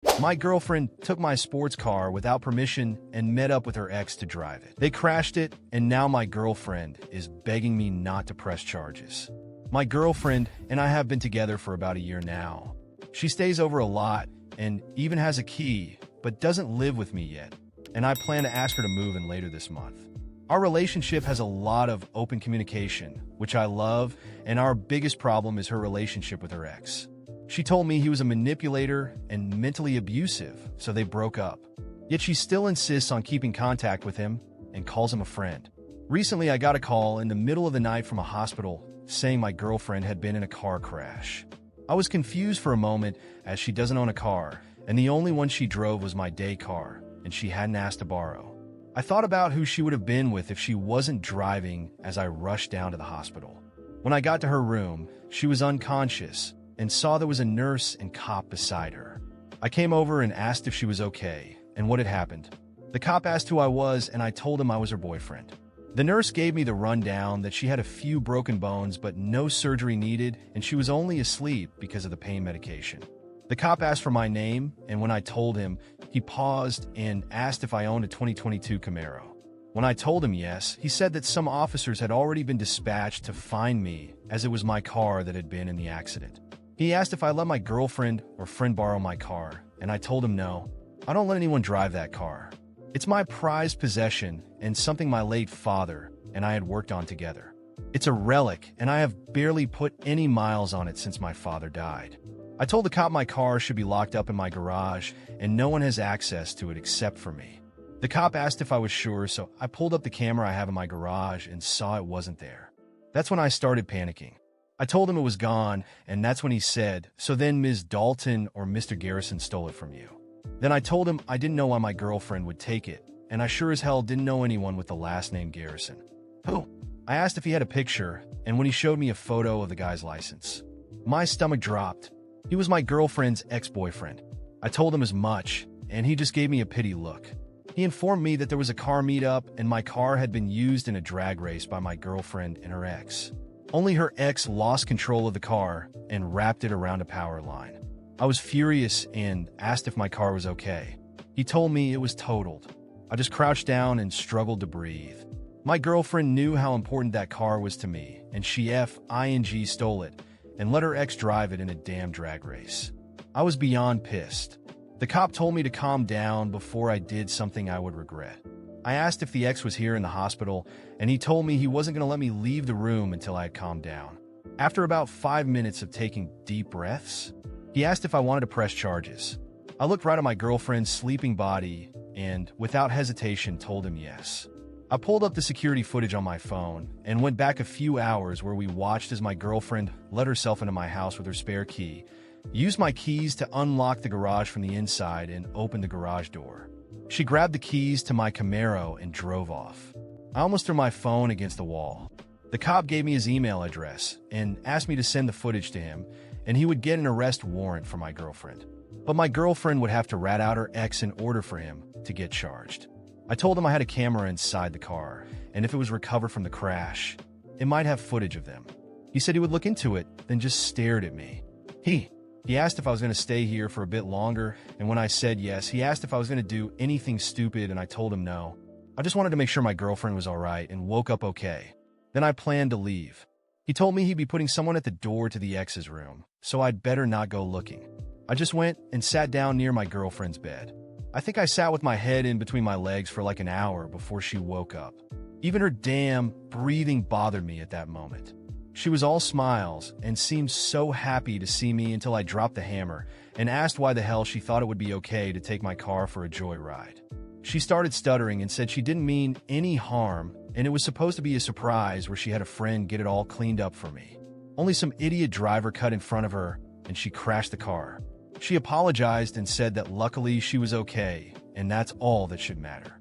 My girlfriend took my sports car without permission and met up with her ex to drive it. They crashed it, and now my girlfriend is begging me not to press charges. My girlfriend and I have been together for about a year now. She stays over a lot and even has a key, but doesn't live with me yet, and I plan to ask her to move in later this month. Our relationship has a lot of open communication, which I love, and our biggest problem is her relationship with her ex. She told me he was a manipulator and mentally abusive, so they broke up. Yet she still insists on keeping contact with him and calls him a friend. Recently, I got a call in the middle of the night from a hospital saying my girlfriend had been in a car crash. I was confused for a moment as she doesn't own a car, and the only one she drove was my day car, and she hadn't asked to borrow. I thought about who she would have been with if she wasn't driving as I rushed down to the hospital. When I got to her room, she was unconscious and saw there was a nurse and cop beside her. I came over and asked if she was okay and what had happened. The cop asked who I was, and I told him I was her boyfriend. The nurse gave me the rundown that she had a few broken bones but no surgery needed, and she was only asleep because of the pain medication. The cop asked for my name, and when I told him, he paused and asked if I owned a 2022 Camaro. When I told him yes, he said that some officers had already been dispatched to find me as it was my car that had been in the accident. He asked if I let my girlfriend or friend borrow my car, and I told him no. I don't let anyone drive that car. It's my prized possession and something my late father and I had worked on together. It's a relic, and I have barely put any miles on it since my father died. I told the cop my car should be locked up in my garage, and no one has access to it except for me. The cop asked if I was sure, so I pulled up the camera I have in my garage and saw it wasn't there. That's when I started panicking. I told him it was gone, and that's when he said, "So then Ms. Dalton or Mr. Garrison stole it from you." Then I told him I didn't know why my girlfriend would take it, and I sure as hell didn't know anyone with the last name Garrison. Who? I asked if he had a picture, and when he showed me a photo of the guy's license, my stomach dropped. He was my girlfriend's ex-boyfriend. I told him as much, and he just gave me a pity look. He informed me that there was a car meetup, and my car had been used in a drag race by my girlfriend and her ex. Only her ex lost control of the car and wrapped it around a power line. I was furious and asked if my car was okay. He told me it was totaled. I just crouched down and struggled to breathe. My girlfriend knew how important that car was to me, and she F.I.N.G. stole it and let her ex drive it in a damn drag race. I was beyond pissed. The cop told me to calm down before I did something I would regret. I asked if the ex was here in the hospital, and he told me he wasn't going to let me leave the room until I had calmed down. After about 5 minutes of taking deep breaths, he asked if I wanted to press charges. I looked right at my girlfriend's sleeping body and, without hesitation, told him yes. I pulled up the security footage on my phone and went back a few hours where we watched as my girlfriend let herself into my house with her spare key, used my keys to unlock the garage from the inside, and opened the garage door. She grabbed the keys to my Camaro and drove off. I almost threw my phone against the wall. The cop gave me his email address and asked me to send the footage to him, and he would get an arrest warrant for my girlfriend. But my girlfriend would have to rat out her ex in order for him to get charged. I told him I had a camera inside the car, and if it was recovered from the crash, it might have footage of them. He said he would look into it, then just stared at me. He asked if I was going to stay here for a bit longer, and when I said yes, he asked if I was going to do anything stupid, and I told him no. I just wanted to make sure my girlfriend was all right and woke up okay. Then I planned to leave. He told me he'd be putting someone at the door to the ex's room, so I'd better not go looking. I just went and sat down near my girlfriend's bed. I think I sat with my head in between my legs for like an hour before she woke up. Even her damn breathing bothered me at that moment. She was all smiles and seemed so happy to see me until I dropped the hammer and asked why the hell she thought it would be okay to take my car for a joyride. She started stuttering and said she didn't mean any harm, and it was supposed to be a surprise where she had a friend get it all cleaned up for me. Only some idiot driver cut in front of her, and she crashed the car. She apologized and said that luckily she was okay, and that's all that should matter.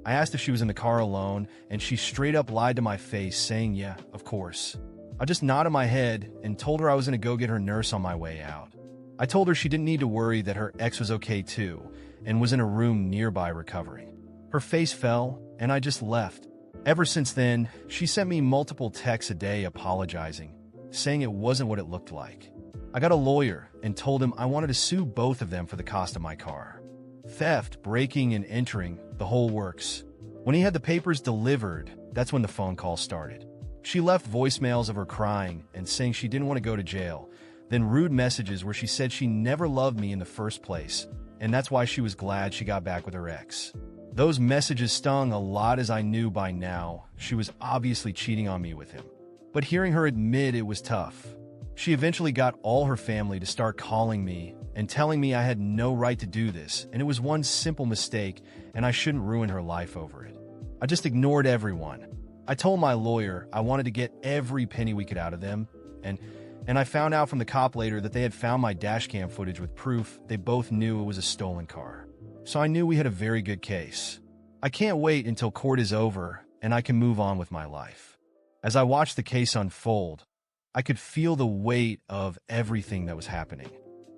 I asked if she was in the car alone, and she straight up lied to my face, saying, "Yeah, of course." I just nodded my head and told her I was going to go get her nurse on my way out. I told her she didn't need to worry that her ex was okay too and was in a room nearby recovering. Her face fell, and I just left. Ever since then, she sent me multiple texts a day apologizing, saying it wasn't what it looked like. I got a lawyer and told him I wanted to sue both of them for the cost of my car. Theft, breaking and entering, the whole works. When he had the papers delivered, that's when the phone call started. She left voicemails of her crying and saying she didn't want to go to jail, then rude messages where she said she never loved me in the first place, and that's why she was glad she got back with her ex. Those messages stung a lot, as I knew by now she was obviously cheating on me with him. But hearing her admit it was tough. She eventually got all her family to start calling me and telling me I had no right to do this, and it was one simple mistake and I shouldn't ruin her life over it. I just ignored everyone. I told my lawyer I wanted to get every penny we could out of them, and I found out from the cop later that they had found my dashcam footage with proof they both knew it was a stolen car. So I knew we had a very good case. I can't wait until court is over and I can move on with my life. As I watched the case unfold, I could feel the weight of everything that was happening.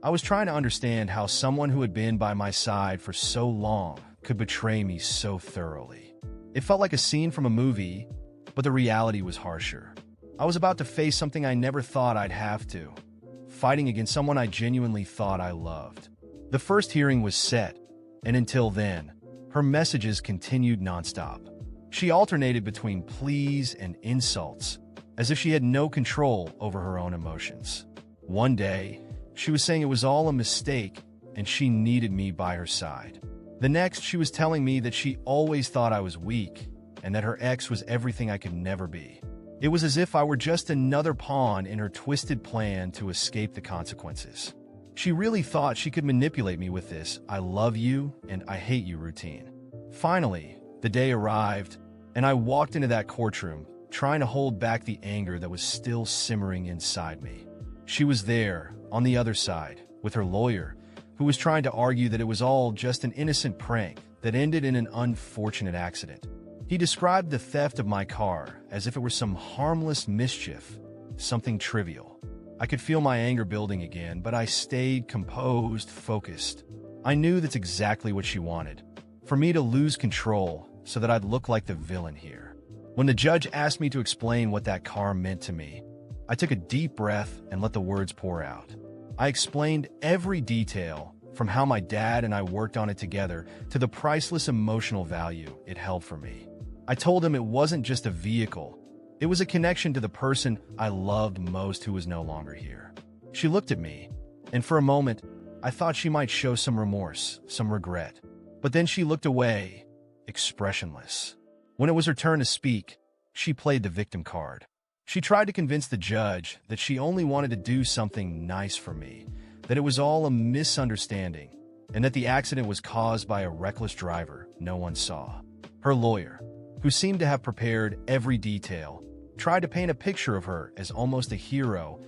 I was trying to understand how someone who had been by my side for so long could betray me so thoroughly. It felt like a scene from a movie, but the reality was harsher. I was about to face something I never thought I'd have to, fighting against someone I genuinely thought I loved. The first hearing was set, and until then, her messages continued nonstop. She alternated between pleas and insults, as if she had no control over her own emotions. One day, she was saying it was all a mistake and she needed me by her side. The next, she was telling me that she always thought I was weak and that her ex was everything I could never be. It was as if I were just another pawn in her twisted plan to escape the consequences. She really thought she could manipulate me with this "I love you and I hate you" routine. Finally, the day arrived, and I walked into that courtroom, trying to hold back the anger that was still simmering inside me. She was there, on the other side, with her lawyer, who was trying to argue that it was all just an innocent prank that ended in an unfortunate accident. He described the theft of my car as if it were some harmless mischief, something trivial. I could feel my anger building again, but I stayed composed, focused. I knew that's exactly what she wanted, for me to lose control so that I'd look like the villain here. When the judge asked me to explain what that car meant to me, I took a deep breath and let the words pour out. I explained every detail, from how my dad and I worked on it together to the priceless emotional value it held for me. I told him it wasn't just a vehicle, it was a connection to the person I loved most who was no longer here. She looked at me, and for a moment, I thought she might show some remorse, some regret. But then she looked away, expressionless. When it was her turn to speak, she played the victim card. She tried to convince the judge that she only wanted to do something nice for me, that it was all a misunderstanding, and that the accident was caused by a reckless driver no one saw. Her lawyer, who seemed to have prepared every detail, tried to paint a picture of her as almost a hero,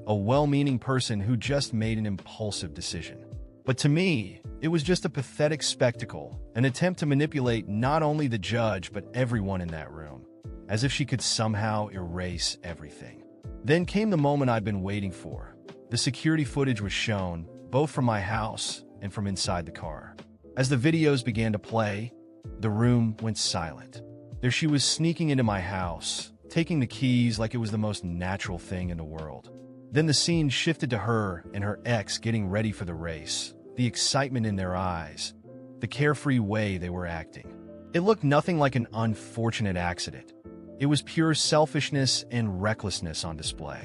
a well-meaning person who just made an impulsive decision. But to me, it was just a pathetic spectacle, an attempt to manipulate not only the judge but everyone in that room, as if she could somehow erase everything. Then came the moment I'd been waiting for. The security footage was shown, both from my house and from inside the car. As the videos began to play, the room went silent. There she was, sneaking into my house, taking the keys like it was the most natural thing in the world. Then the scene shifted to her and her ex getting ready for the race, the excitement in their eyes, the carefree way they were acting. It looked nothing like an unfortunate accident. It was pure selfishness and recklessness on display.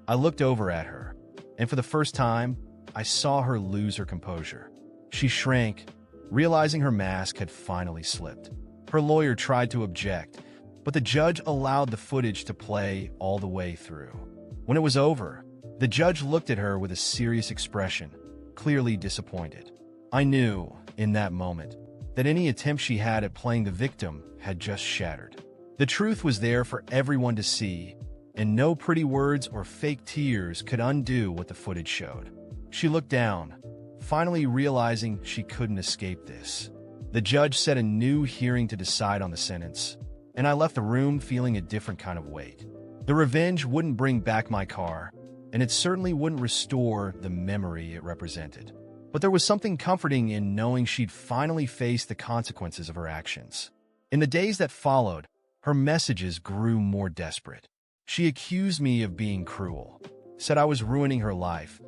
I looked over at her, and for the first time, I saw her lose her composure. She shrank, realizing her mask had finally slipped. Her lawyer tried to object, but the judge allowed the footage to play all the way through. When it was over, the judge looked at her with a serious expression, clearly disappointed. I knew, in that moment, that any attempt she had at playing the victim had just shattered. The truth was there for everyone to see, and no pretty words or fake tears could undo what the footage showed. She looked down, finally realizing she couldn't escape this. The judge set a new hearing to decide on the sentence, and I left the room feeling a different kind of weight. The revenge wouldn't bring back my car, and it certainly wouldn't restore the memory it represented. But there was something comforting in knowing she'd finally face the consequences of her actions. In the days that followed, her messages grew more desperate. She accused me of being cruel, said I was ruining her life,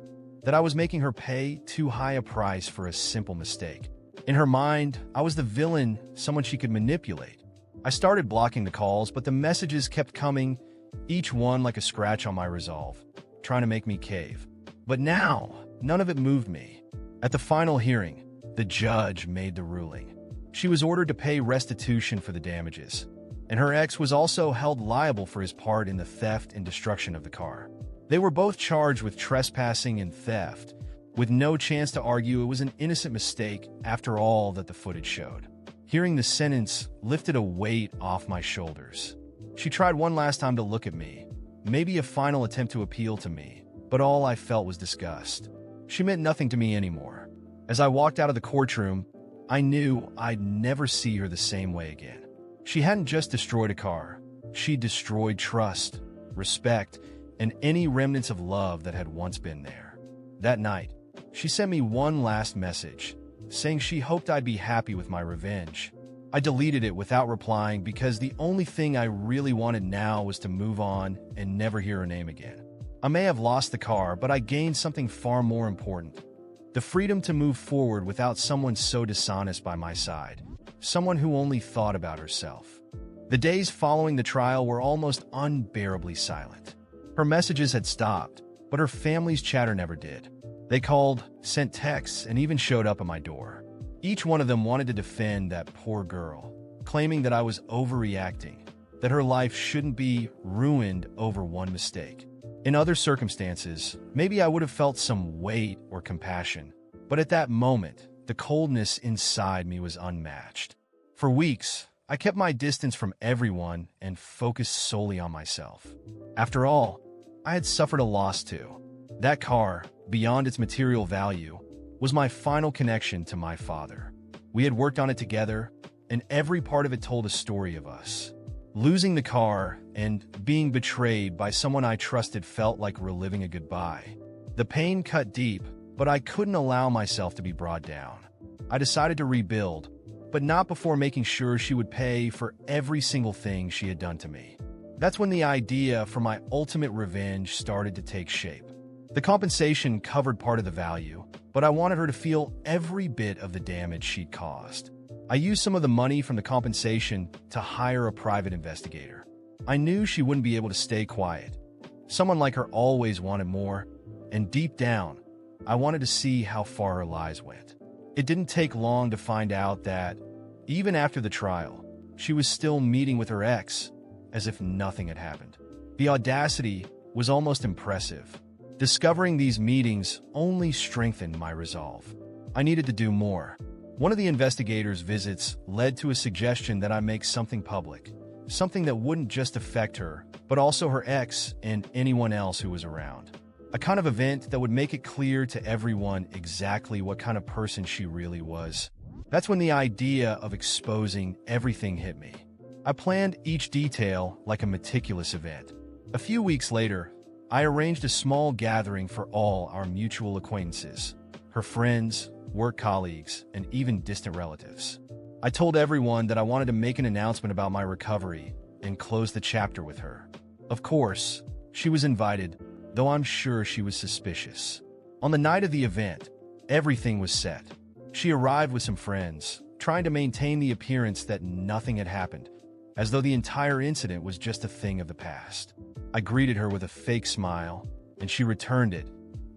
that I was making her pay too high a price for a simple mistake. In her mind, I was the villain, someone she could manipulate. I started blocking the calls, but the messages kept coming, each one like a scratch on my resolve, trying to make me cave. But now, none of it moved me. At the final hearing, the judge made the ruling. She was ordered to pay restitution for the damages, and her ex was also held liable for his part in the theft and destruction of the car. They were both charged with trespassing and theft, with no chance to argue it was an innocent mistake after all that the footage showed. Hearing the sentence lifted a weight off my shoulders. She tried one last time to look at me, maybe a final attempt to appeal to me, but all I felt was disgust. She meant nothing to me anymore. As I walked out of the courtroom, I knew I'd never see her the same way again. She hadn't just destroyed a car, she destroyed trust, respect, and any remnants of love that had once been there. That night, she sent me one last message, saying she hoped I'd be happy with my revenge. I deleted it without replying because the only thing I really wanted now was to move on and never hear her name again. I may have lost the car, but I gained something far more important. The freedom to move forward without someone so dishonest by my side, someone who only thought about herself. The days following the trial were almost unbearably silent. Her messages had stopped, but her family's chatter never did. They called, sent texts, and even showed up at my door. Each one of them wanted to defend that poor girl, claiming that I was overreacting, that her life shouldn't be ruined over one mistake. In other circumstances, maybe I would have felt some weight or compassion, but at that moment, the coldness inside me was unmatched. For weeks, I kept my distance from everyone and focused solely on myself. After all, I had suffered a loss too. That car, beyond its material value, was my final connection to my father. We had worked on it together, and every part of it told a story of us. Losing the car and being betrayed by someone I trusted felt like reliving a goodbye. The pain cut deep, but I couldn't allow myself to be brought down. I decided to rebuild, but not before making sure she would pay for every single thing she had done to me. That's when the idea for my ultimate revenge started to take shape. The compensation covered part of the value, but I wanted her to feel every bit of the damage she'd caused. I used some of the money from the compensation to hire a private investigator. I knew she wouldn't be able to stay quiet. Someone like her always wanted more, and deep down, I wanted to see how far her lies went. It didn't take long to find out that, even after the trial, she was still meeting with her ex, as if nothing had happened. The audacity was almost impressive. Discovering these meetings only strengthened my resolve. I needed to do more. One of the investigators' visits led to a suggestion that I make something public, something that wouldn't just affect her, but also her ex and anyone else who was around. A kind of event that would make it clear to everyone exactly what kind of person she really was. That's when the idea of exposing everything hit me. I planned each detail like a meticulous event. A few weeks later, I arranged a small gathering for all our mutual acquaintances, her friends, work colleagues, and even distant relatives. I told everyone that I wanted to make an announcement about my recovery and close the chapter with her. Of course, she was invited, though I'm sure she was suspicious. On the night of the event, everything was set. She arrived with some friends, trying to maintain the appearance that nothing had happened, as though the entire incident was just a thing of the past. I greeted her with a fake smile, and she returned it,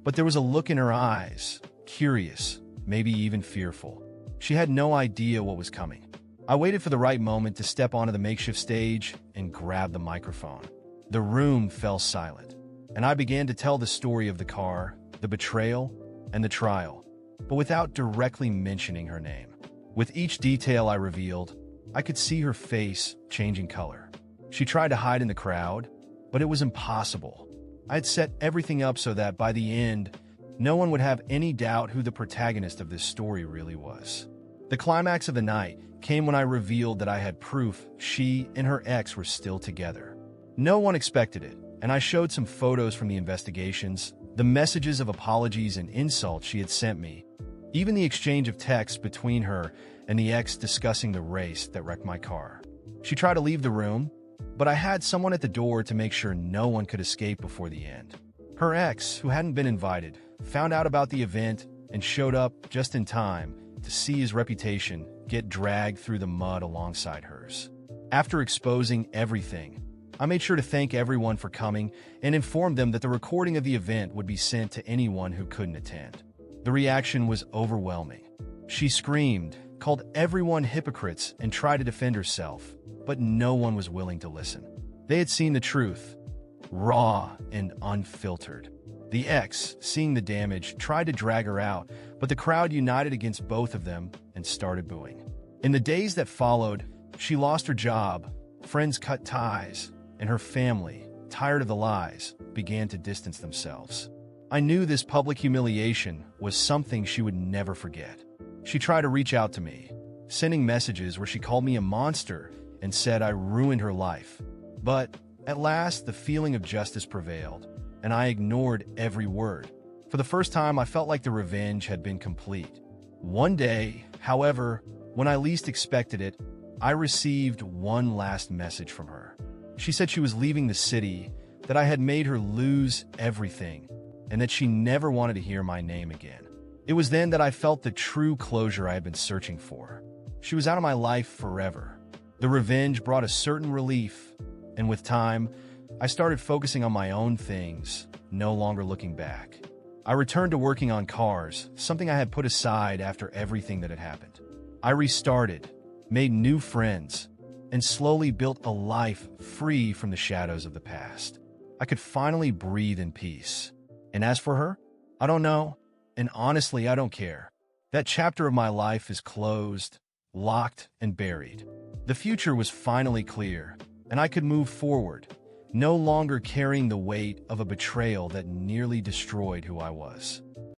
but there was a look in her eyes, curious, maybe even fearful. She had no idea what was coming. I waited for the right moment to step onto the makeshift stage and grab the microphone. The room fell silent, and I began to tell the story of the car, the betrayal, and the trial, but without directly mentioning her name. With each detail I revealed, I could see her face changing color. She tried to hide in the crowd, but it was impossible. I had set everything up so that by the end, no one would have any doubt who the protagonist of this story really was. The climax of the night came when I revealed that I had proof she and her ex were still together. No one expected it, and I showed some photos from the investigations, the messages of apologies and insults she had sent me, even the exchange of texts between her and the ex discussing the race that wrecked my car. She tried to leave the room, but I had someone at the door to make sure no one could escape before the end. Her ex, who hadn't been invited, found out about the event and showed up just in time to see his reputation get dragged through the mud alongside hers. After exposing everything, I made sure to thank everyone for coming and informed them that the recording of the event would be sent to anyone who couldn't attend. The reaction was overwhelming. She screamed, called everyone hypocrites, and tried to defend herself, but no one was willing to listen. They had seen the truth, raw and unfiltered. The ex, seeing the damage, tried to drag her out, but the crowd united against both of them and started booing. In the days that followed, she lost her job, friends cut ties, and her family, tired of the lies, began to distance themselves. I knew this public humiliation was something she would never forget. She tried to reach out to me, sending messages where she called me a monster and said I ruined her life. But at last, the feeling of justice prevailed, and I ignored every word. For the first time, I felt like the revenge had been complete. One day, however, when I least expected it, I received one last message from her. She said she was leaving the city, that I had made her lose everything, and that she never wanted to hear my name again. It was then that I felt the true closure I had been searching for. She was out of my life forever. The revenge brought a certain relief, and with time, I started focusing on my own things, no longer looking back. I returned to working on cars, something I had put aside after everything that had happened. I restarted, made new friends, and slowly built a life free from the shadows of the past. I could finally breathe in peace. And as for her, I don't know, and honestly, I don't care. That chapter of my life is closed, locked, and buried. The future was finally clear, and I could move forward, no longer carrying the weight of a betrayal that nearly destroyed who I was.